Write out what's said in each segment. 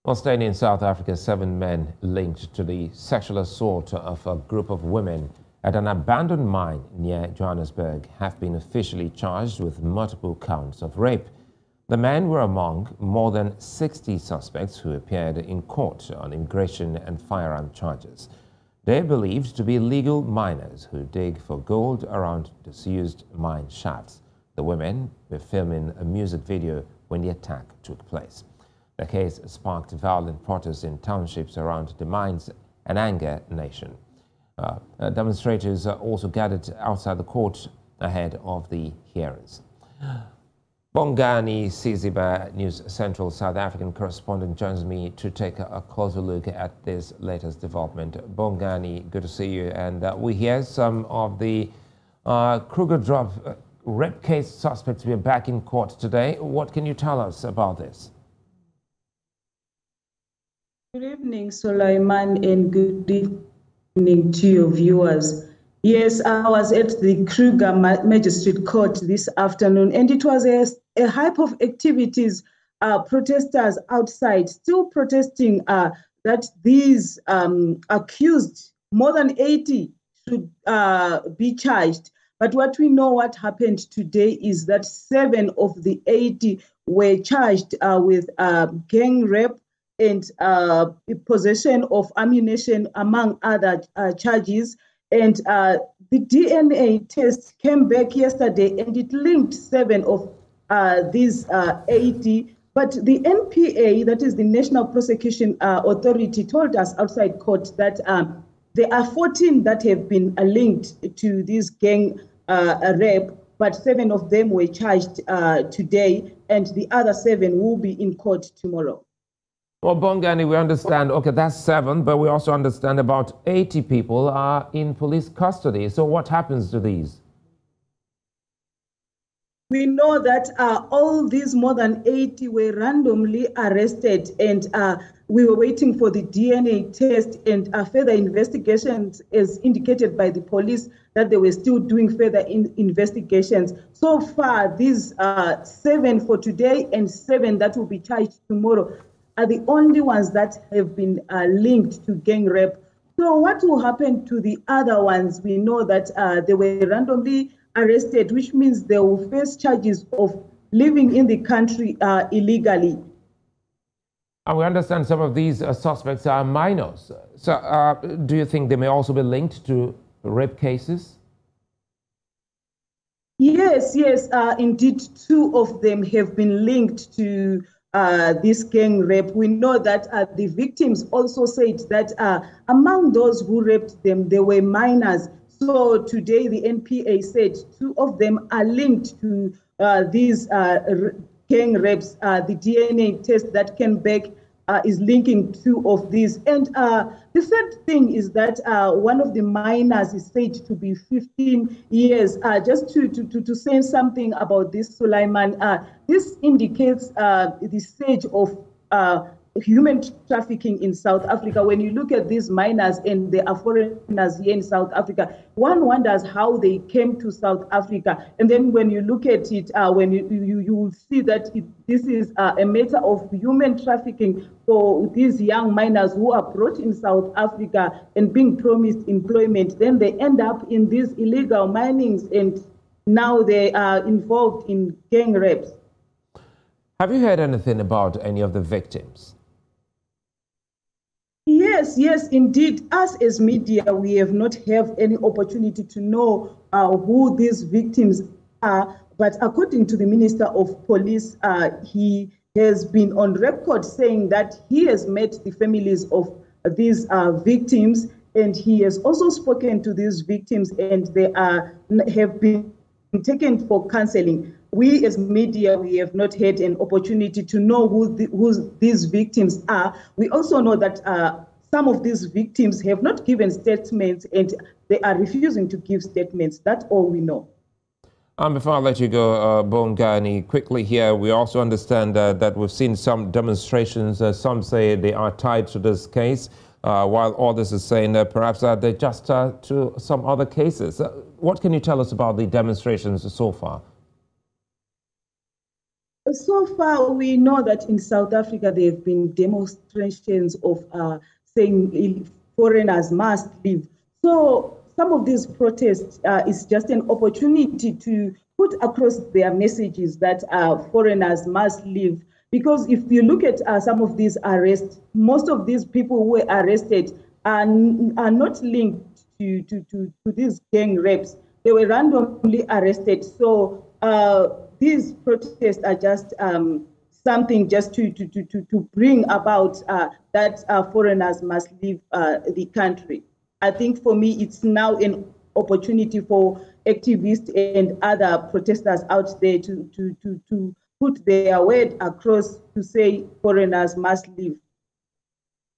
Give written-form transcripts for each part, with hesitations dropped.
Well, staying in South Africa, 7 men linked to the sexual assault of a group of women at an abandoned mine near Johannesburg have been officially charged with multiple counts of rape. The men were among more than 60 suspects who appeared in court on immigration and firearm charges. They are believed to be legal miners who dig for gold around disused mine shafts. The women were filming a music video when the attack took place. The case sparked violent protests in townships around the mines and anger nation. Demonstrators also gathered outside the court ahead of the hearings. Bongani Siziba, News Central South African Correspondent, joins me to take a closer look at this latest development. Bongani, good to see you. And we hear some of the Kruger drop rape case suspects were back in court today. What can you tell us about this? Good evening, Sulaiman, and good evening to your viewers. Yes, I was at the Kruger Magistrate Court this afternoon, and it was a hype of activities, protesters outside still protesting that these accused, more than 80, should be charged. But what we know what happened today is that 7 of the 80 were charged with gang rape and possession of ammunition, among other charges. And the DNA test came back yesterday, and it linked 7 of these 80. But the NPA, that is the National Prosecution Authority, told us outside court that there are 14 that have been linked to this gang rape, but 7 of them were charged today, and the other 7 will be in court tomorrow. Well, Bongani, we understand, okay, that's 7, but we also understand about 80 people are in police custody. So what happens to these? We know that all these more than 80 were randomly arrested, and we were waiting for the DNA test and further investigations, as indicated by the police, that they were still doing further investigations. So far, these 7 for today and 7 that will be charged tomorrow are the only ones that have been linked to gang rape. So what will happen to the other ones? We know that they were randomly arrested, which means they will face charges of living in the country illegally. And we understand some of these suspects are minors. So do you think they may also be linked to rape cases? Yes, indeed, 2 of them have been linked to this gang rape. We know that the victims also said that among those who raped them, there were minors. So today the NPA said 2 of them are linked to these gang rapes. The DNA test that came back is linking 2 of these. And the third thing is that one of the minors is said to be 15 years. Just to say something about this, Sulaiman, this indicates the stage of human trafficking in South Africa. When you look at these minors and they are foreigners here in South Africa, one wonders how they came to South Africa. And then when you look at it, when you will see that this is a matter of human trafficking for these young minors who are brought in South Africa and being promised employment. Then they end up in these illegal minings, and now they are involved in gang rapes. Have you heard anything about any of the victims? Yes, indeed. Us as media, we have not had any opportunity to know who these victims are. But according to the Minister of Police, he has been on record saying that he has met the families of these victims, and he has also spoken to these victims, and they have been taken for counseling. We as media, we have not had an opportunity to know who these victims are. We also know that some of these victims have not given statements, and they are refusing to give statements. That's all we know. Before I let you go, Bongani, quickly here, we also understand that we've seen some demonstrations. Some say they are tied to this case, while others are saying that perhaps they're just to some other cases. What can you tell us about the demonstrations so far? So far, we know that in South Africa, there have been demonstrations of saying foreigners must leave. So some of these protests is just an opportunity to put across their messages that foreigners must leave. Because if you look at some of these arrests, most of these people who were arrested are not linked to these gang rapes. They were randomly arrested. So these protests are just something just to bring about that foreigners must leave the country. I think for me, it's now an opportunity for activists and other protesters out there to put their word across to say foreigners must leave.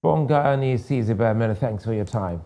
Bongani Siziba, many thanks for your time.